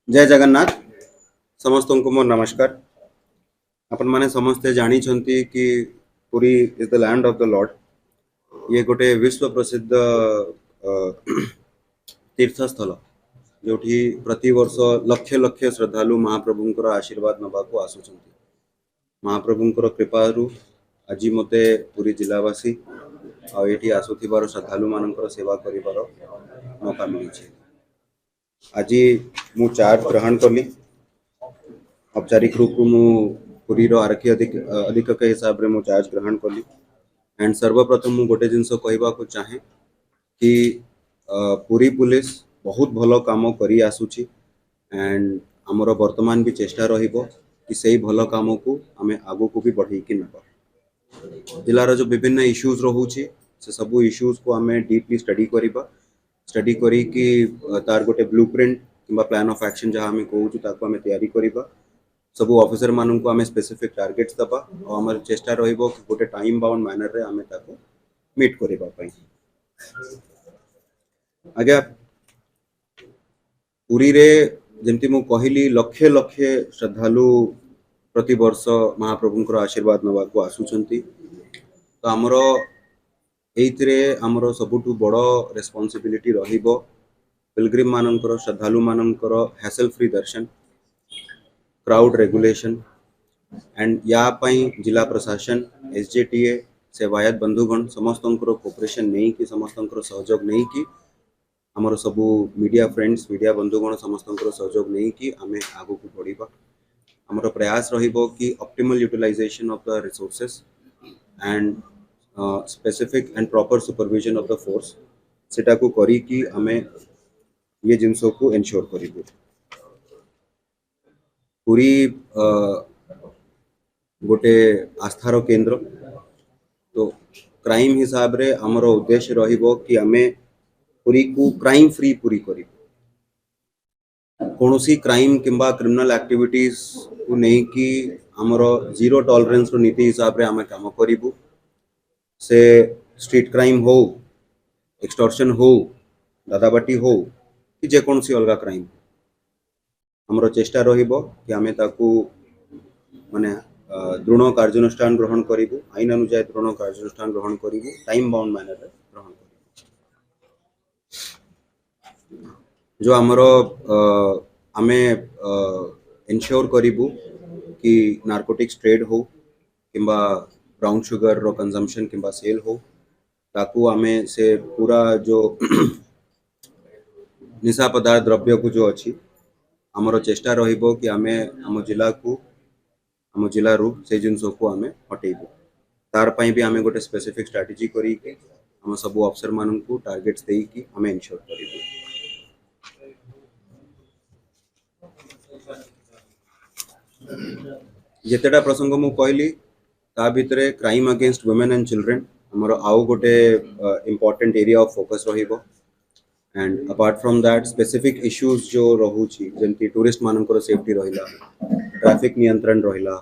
जय जगन्नाथ समस्त को मोर नमस्कार। आपण माने समस्ते जानी कि Puri is the land of the Lord. ये गोटे विश्व प्रसिद्ध तीर्थस्थल जो प्रति वर्ष लक्ष लक्ष श्रद्धालु महाप्रभुंकर आशीर्वाद नबाको आसुचंती। महाप्रभुंकर कृपारू आज मते पुरी जिलावासी आठी आसुथिबार श्रद्धालु मानकर सेवा करिबार मौका मिली। आज मु चार्ज ग्रहण कली। औपचारिक रूप मु पुरी आरक्षी अधीक्षक हिसाब रे मु चार्ज ग्रहण कली। एंड सर्वप्रथम मु गोटे जिनस कहबा को चाहे कि पुरी पुलिस बहुत भलो काम करी आसुची। एंड हमर वर्तमान भी चेष्टा रहिबो कि सही भलो काम को आमे आगो को भी बढ़ई कि नबा। जिलार जो विभिन्न इश्यूज रहूची से सब इश्यूज को आमे डीपली स्टडी करिबा। स्टडी करी कि तार गोटे ब्लूप्रिंट किंबा प्लान ऑफ एक्शन जहाँ आम कहूँ ताको आमे तैयारी करिबा। सब ऑफिसर मानन को आमे स्पेसिफिक टारगेट्स दबा और हमर चेष्टा रहिबो कि गोटे टाइम बाउंड मैनर रे आमे ताको मीट करिबा पई। आगे पुरी रे जेमती मु कहली लक्ष लक्ष श्रद्धालु प्रति वर्ष महाप्रभुंकर आशीर्वाद नवा को आसुचंती। तो हमरो एइतरे हमरो सबुठु बड़ो रेस्पॉन्सिबिलिटी रहिबो पिलग्रिम मानकर श्रद्धालु मानकर hassle free Darshan, crowd regulation and या पई जिला प्रशासन, एसजेटीए, सेवायत बंधुगण समस्तंकर कोऑपरेशन नहीं कि समस्तंकर सहयोग नहीं कि हमर सबु मीडिया फ्रेंड्स मीडिया बंधुगण समस्तंकर सहयोग नहीं कि आमे आगु को बढ़िबा। हमर प्रयास रहिबो कि optimal utilisation of the resources and specific and proper supervision of the force सेटा को करी कि आमे ये जिनसों को एनश्योर करिबो। पूरी गोटे आस्थार केंद्र तो क्राइम हिसाब रे हमर उद्देश्य रहिबो कि आमे पूरी को क्राइम फ्री पूरी करी। कोनोसी क्राइम किंबा क्रिमिनल एक्टिविटीज को नहीं कि हमर जीरो टॉलरेंस रो नीति हिसाब रे आमे काम करिबो। से स्ट्रीट क्राइम हो, एक्सटॉर्शन हो, दादाबाटी हो कि जे कोनोसी अलगा क्राइम हमरो चेष्टा रहिबो कि आमे ताकू माने दृढ़ कार्यानुष्ठान ग्रहण करिबो। आईन अनुसार दृढ़ कार्यानुष्ठान ग्रहण करिबो, टाइम बाउंड मैनर रे ग्रहण करिबो। जो हमरो आमे इनश्योर करिबो कि नार्कोटिक्स ट्रेड हो किंबा ब्राउन शुगर रो कंजम्पशन किंबा सेल हो ताकू आमे से पूरा जो निशा पदार्थ द्रव्य को जो अच्छी हमरो चेष्टा रहिबो कि आमे हम जिला रू से जिनसों को आमे हटेबो। तार पई भी आमे गोटे स्पेसिफिक स्ट्रेटजी करी कि हम सब अफसर मानन को टारगेट्स देई कि आमे इनश्योर करिबो। जेतेटा प्रसंग मु कहली ता भितरे crime against women and children हमरो आउ गोटे इंपोर्टेंट एरिया ऑफ फोकस रहिबो। And apart from that specific issues जो रहूची जेंति टूरिस्ट मानकर सेफ्टी रहिला, ट्रैफिक नियंत्रण रहिला,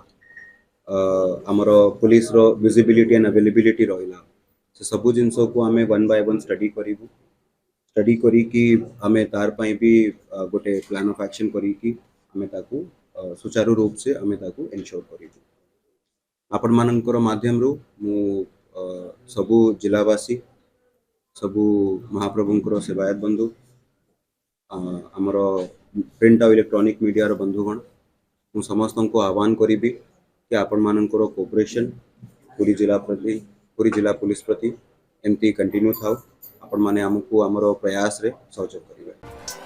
हमरो पुलिस रो विजिबिलिटी एंड अवेलेबिलिटी रहिला, से सब जिनसों को आमे वन बाय वन स्टडी करिबो। स्टडी करी कि आमे तार पई भी गोटे प्लान ऑफ एक्शन करी कि आमे ताकू सुचारू रूप से आमे ताकू एनश्योर करिबो। आपण मानकर माध्यम रो मु सबु जिलावासी सबु महाप्रभुंकर सेवायत बंधु आमर प्रिंट और इलेक्ट्रॉनिक मीडिया रो बंधुगण मु समस्त को आह्वान करी कि आपण मानकर कोऑपरेशन पूरी जिला पुलिस प्रति एमती कंटिन्यू थाउ। आपण माने हमको आमर प्रयास रे सहयोग करिवे।